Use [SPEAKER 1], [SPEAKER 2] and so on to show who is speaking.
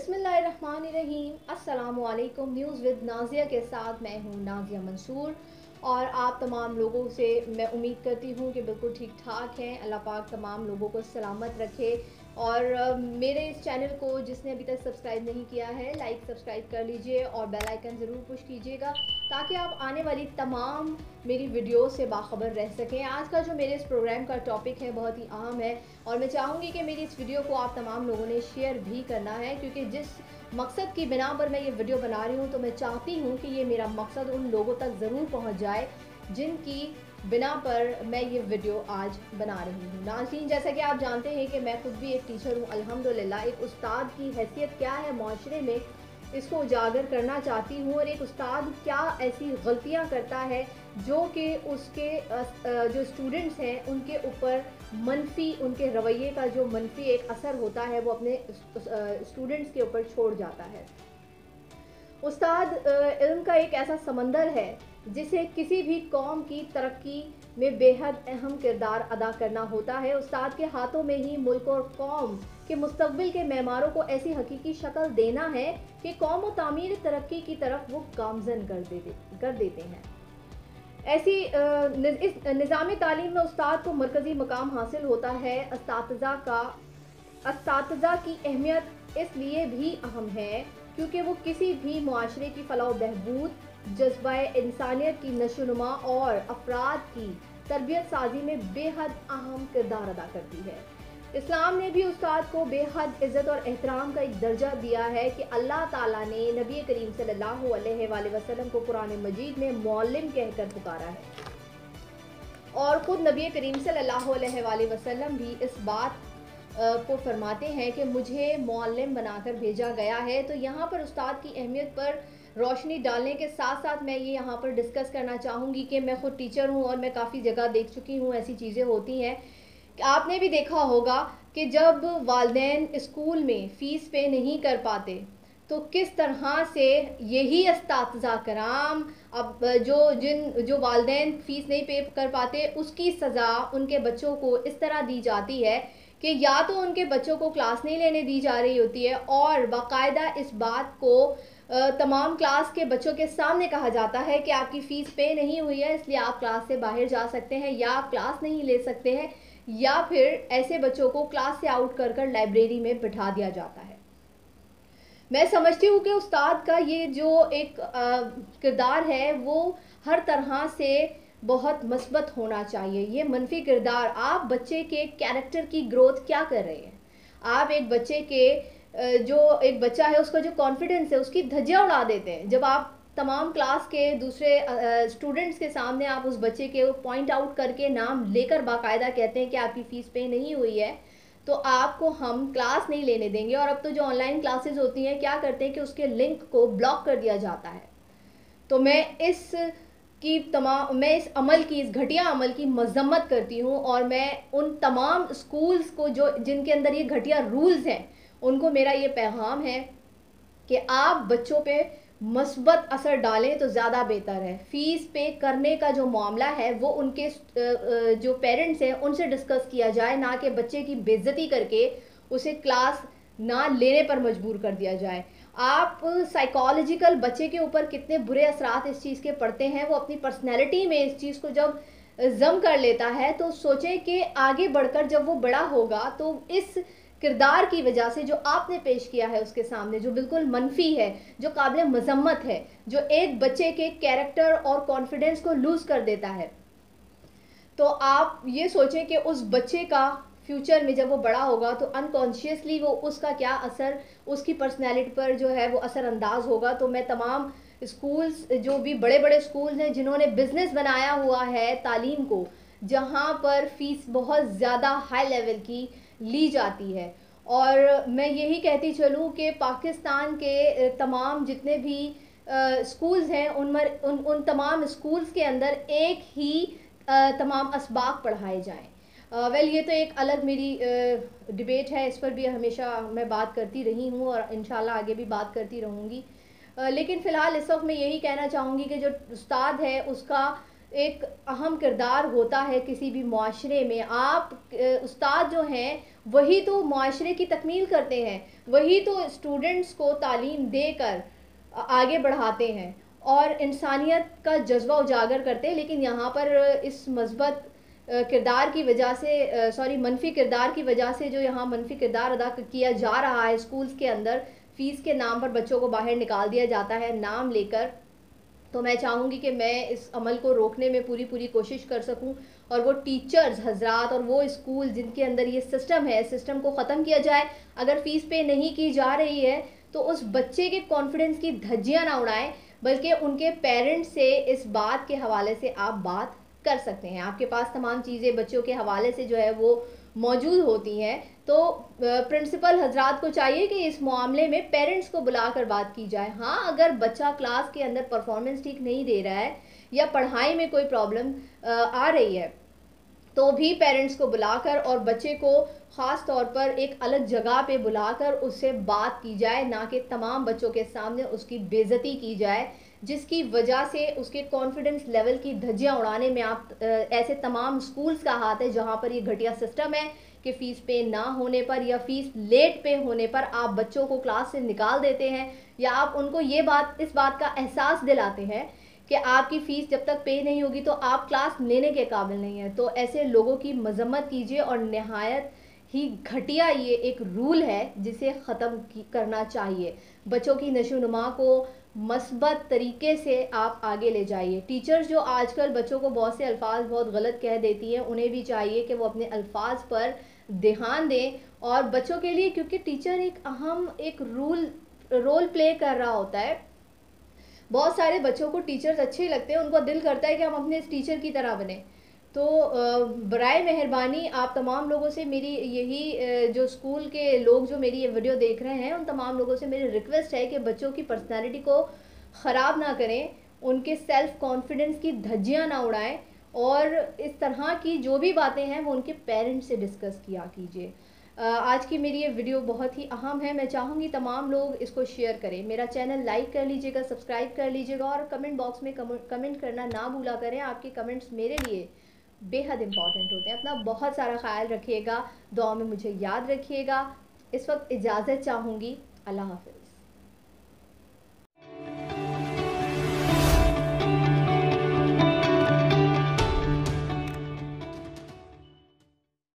[SPEAKER 1] बिस्मिल्लाहिर्रहमानिर्रहीम। अस्सलामुअलैकुम। News with Nazia के साथ मैं हूँ नाज़िया मंसूर और आप तमाम लोगों से मैं उम्मीद करती हूँ कि बिल्कुल ठीक ठाक हैं। अल्लाह पाक तमाम लोगों को सलामत रखे और मेरे इस चैनल को जिसने अभी तक सब्सक्राइब नहीं किया है लाइक सब्सक्राइब कर लीजिए और बेल आइकन ज़रूर पुश कीजिएगा ताकि आप आने वाली तमाम मेरी वीडियो से बाखबर रह सकें। आज का जो मेरे इस प्रोग्राम का टॉपिक है बहुत ही अहम है और मैं चाहूँगी कि मेरी इस वीडियो को आप तमाम लोगों ने शेयर भी करना है, क्योंकि जिस मकसद की बिना पर मैं ये वीडियो बना रही हूँ तो मैं चाहती हूँ कि ये मेरा मकसद उन लोगों तक ज़रूर पहुँच जाए जिनकी बिना पर मैं ये वीडियो आज बना रही हूँ। नाज़रीन, जैसा कि आप जानते हैं कि मैं खुद भी एक टीचर हूँ अल्हम्दुलिल्लाह। एक उस्ताद की हैसियत क्या है माशरे में, इसको उजागर करना चाहती हूँ और एक उस्ताद क्या ऐसी गलतियाँ करता है जो कि उसके जो स्टूडेंट्स हैं उनके ऊपर मनफी, उनके रवैये का जो मनफी एक असर होता है वो अपने स्टूडेंट्स के ऊपर छोड़ जाता है। उस्ताद इल्म का एक ऐसा समंदर है जिसे किसी भी कौम की तरक्की में बेहद अहम किरदार अदा करना होता है। उस्ताद के हाथों में ही मुल्क और कौम के मुस्तकबिल के मेमारों को ऐसी हकीकी शक्ल देना है कि कौम व तामीर तरक्की की तरफ वो गामजन कर देते हैं। ऐसी इस निज़ाम तालीम में उस्ताद को मरकज़ी मकाम हासिल होता है। असातिज़ा की अहमियत इसलिए भी अहम है क्योंकि वो किसी भी मुआशरे की फलाह बहबूद, जज्बा इंसानियत की नशोनुमा और अफराद की तरबियत साजी में बेहद अहम किरदार अदा करती है। इस्लाम ने भी उस्ताद को बेहद इज़्ज़त और एहतराम का एक दर्जा दिया है कि अल्लाह ताला ने नबी करीम सल्लल्लाहु अलैहि वसल्लम को कुरान मजीद में मौल्लिम कहकर पुकारा है और ख़ुद नबी करीम सल्लल्लाहु अलैहि वसल्लम भी इस बात को फरमाते हैं कि मुझे मौल्लिम बनाकर भेजा गया है। तो यहाँ पर उस्ताद की अहमियत पर रोशनी डालने के साथ साथ मैं ये यहाँ पर डिस्कस करना चाहूँगी कि मैं ख़ुद टीचर हूँ और मैं काफ़ी जगह देख चुकी हूँ ऐसी चीज़ें होती हैं। आपने भी देखा होगा कि जब वालिदैन स्कूल में फ़ीस पे नहीं कर पाते तो किस तरह से यही अस्तात्ज़ा कराम अब जो वालिदैन फ़ीस नहीं पे कर पाते उसकी सज़ा उनके बच्चों को इस तरह दी जाती है कि या तो उनके बच्चों को क्लास नहीं लेने दी जा रही होती है और बाकायदा इस बात को तमाम क्लास के बच्चों के सामने कहा जाता है कि आपकी फ़ीस पे नहीं हुई है इसलिए आप क्लास से बाहर जा सकते हैं या आप क्लास नहीं ले सकते हैं, या फिर ऐसे बच्चों को क्लास से आउट कर लाइब्रेरी में बिठा दिया जाता है। मैं समझती हूँ कि उस्ताद का ये जो एक किरदार है वो हर तरह से बहुत मस्बत होना चाहिए। ये मनफी किरदार, आप बच्चे के कैरेक्टर की ग्रोथ क्या कर रहे हैं? आप एक बच्चे के जो एक बच्चा है उसका जो कॉन्फिडेंस है उसकी धज्जियाँ उड़ा देते हैं जब आप तमाम क्लास के दूसरे स्टूडेंट्स के सामने आप उस बच्चे के पॉइंट आउट करके नाम लेकर बाकायदा कहते हैं कि आपकी फ़ीस पे नहीं हुई है तो आपको हम क्लास नहीं लेने देंगे। और अब तो जो ऑनलाइन क्लासेस होती हैं क्या करते हैं कि उसके लिंक को ब्लॉक कर दिया जाता है। तो मैं इस घटिया अमल की मजम्मत करती हूँ और मैं उन तमाम स्कूल्स को जो जिनके अंदर ये घटिया रूल्स हैं उनको मेरा ये पैगाम है कि आप बच्चों पे मस्बत असर डालें तो ज़्यादा बेहतर है। फ़ीस पे करने का जो मामला है वो उनके जो पेरेंट्स हैं उनसे डिस्कस किया जाए, ना कि बच्चे की बेइज्जती करके उसे क्लास ना लेने पर मजबूर कर दिया जाए। आप साइकोलॉजिकल बच्चे के ऊपर कितने बुरे असरात इस चीज़ के पड़ते हैं, वो अपनी पर्सनैलिटी में इस चीज़ को जब जम कर लेता है तो सोचें कि आगे बढ़कर जब वो बड़ा होगा तो इस किरदार की वजह से जो आपने पेश किया है उसके सामने जो बिल्कुल मनफी है, जो काबिल मजम्मत है, जो एक बच्चे के कैरेक्टर और कॉन्फिडेंस को लूज़ कर देता है, तो आप ये सोचें कि उस बच्चे का फ्यूचर में जब वो बड़ा होगा तो अनकॉन्शियसली वो उसका क्या असर उसकी पर्सनैलिटी पर जो है वो असरअंदाज होगा। तो मैं तमाम स्कूल्स, जो भी बड़े बड़े स्कूल्स हैं जिन्होंने बिज़नेस बनाया हुआ है तालीम को, जहाँ पर फ़ीस बहुत ज़्यादा हाई लेवल की ली जाती है, और मैं यही कहती चलूँ कि पाकिस्तान के तमाम जितने भी स्कूल्स हैं उन तमाम स्कूल्स के अंदर एक ही तमाम असबाक पढ़ाए जाएँ। वेल ये तो एक अलग मेरी डिबेट है, इस पर भी हमेशा मैं बात करती रही हूँ और इंशाल्लाह आगे भी बात करती रहूँगी। लेकिन फ़िलहाल इस वक्त मैं यही कहना चाहूँगी कि जो उस्ताद है उसका एक अहम किरदार होता है किसी भी मुआशरे में। आप उस्ताद जो हैं वही तो मुआशरे की तकमील करते हैं, वही तो स्टूडेंट्स को तालीम देकर आगे बढ़ाते हैं और इंसानियत का जज्बा उजागर करते हैं। लेकिन यहाँ पर इस मस्बत किरदार की वजह से, सॉरी मनफी किरदार की वजह से जो यहाँ मनफी किरदार अदा किया जा रहा है स्कूल्स के अंदर, फ़ीस के नाम पर बच्चों को बाहर निकाल दिया जाता है नाम लेकर। तो मैं चाहूँगी कि मैं इस अमल को रोकने में पूरी कोशिश कर सकूँ और वो टीचर्स हजरात और वो स्कूल जिनके अंदर ये सिस्टम है, सिस्टम को ख़त्म किया जाए। अगर फ़ीस पे नहीं की जा रही है तो उस बच्चे के कॉन्फिडेंस की धज्जियाँ ना उड़ाएं, बल्कि उनके पेरेंट्स से इस बात के हवाले से आप बात कर सकते हैं। आपके पास तमाम चीज़ें बच्चों के हवाले से जो है वो मौजूद होती हैं। तो प्रिंसिपल हजरात को चाहिए कि इस मामले में पेरेंट्स को बुलाकर बात की जाए। हाँ, अगर बच्चा क्लास के अंदर परफॉर्मेंस ठीक नहीं दे रहा है या पढ़ाई में कोई प्रॉब्लम आ रही है तो भी पेरेंट्स को बुलाकर और बच्चे को ख़ास तौर पर एक अलग जगह पे बुलाकर उससे बात की जाए, ना कि तमाम बच्चों के सामने उसकी बेइज्जती की जाए, जिसकी वजह से उसके कॉन्फिडेंस लेवल की धज्जियां उड़ाने में आप ऐसे तमाम स्कूल्स का हाथ है जहां पर ये घटिया सिस्टम है कि फ़ीस पे ना होने पर या फ़ीस लेट पे होने पर आप बच्चों को क्लास से निकाल देते हैं, या आप उनको इस बात का एहसास दिलाते हैं कि आपकी फ़ीस जब तक पे नहीं होगी तो आप क्लास लेने के काबिल नहीं हैं। तो ऐसे लोगों की मजम्मत कीजिए और नहायत ही घटिया ये एक रूल है जिसे ख़त्म करना चाहिए। बच्चों की नशोनुमा को मस्बत तरीके से आप आगे ले जाइए। टीचर्स जो आजकल बच्चों को बहुत से अल्फाज बहुत गलत कह देती हैं, उन्हें भी चाहिए कि वो अपने अल्फाज पर ध्यान दें और बच्चों के लिए, क्योंकि टीचर एक अहम एक रोल प्ले कर रहा होता है। बहुत सारे बच्चों को टीचर्स अच्छे लगते हैं, उनको दिल करता है कि हम अपने इस टीचर की तरह बने। तो बराए मेहरबानी आप तमाम लोगों से मेरी यही जो स्कूल के लोग जो मेरी ये वीडियो देख रहे हैं उन तमाम लोगों से मेरी रिक्वेस्ट है कि बच्चों की पर्सनैलिटी को ख़राब ना करें, उनके सेल्फ़ कॉन्फिडेंस की धज्जियाँ ना उड़ाएं और इस तरह की जो भी बातें हैं वो उनके पेरेंट्स से डिस्कस किया कीजिए। आज की मेरी ये वीडियो बहुत ही अहम है, मैं चाहूँगी तमाम लोग इसको शेयर करें। मेरा चैनल लाइक कर लीजिएगा, सब्सक्राइब कर लीजिएगा और कमेंट बॉक्स में कमेंट करना ना भूला करें। आपके कमेंट्स मेरे लिए बेहद इंपॉर्टेंट होते हैं। अपना बहुत सारा ख्याल रखिएगा, दुआ में मुझे याद रखिएगा। इस वक्त इजाज़त चाहूँगी। अल्लाह हाफ़िज़।